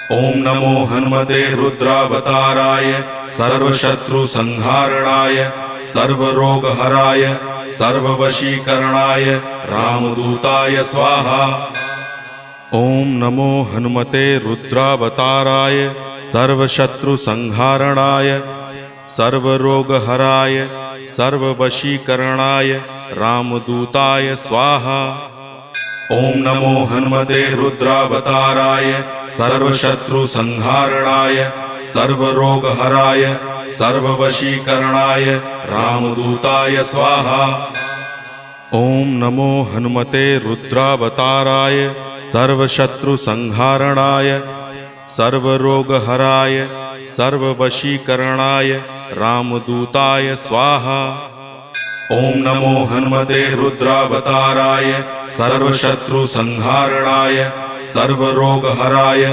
ओम नमो हनुमते रुद्रावताराय सर्वशत्रुसंहारणाय सर्वरोगहराय सर्ववशीकरणाय रामदूताय स्वाहा। ओम नमो हनुमते रुद्रावताराय सर्वशत्रुसंहारणाय सर्वरोगहराय सर्ववशीकरणाय रामदूताय स्वाहा। ओम नमो हनुमते रुद्रावताराय सर्वशत्रुसंहारणाय सर्वरोगहराय सर्ववशीकरणाय रामदूताय स्वाहा। ओम नमो हनुमते रुद्रावताराय सर्वशत्रुसंहारणाय सर्वरोगहराय सर्ववशीकरणाय रामदूताय स्वाहा। ओम नमो हनुमते रुद्रावताराय सर्वशत्रुसंहारणाय सर्वरोगहराय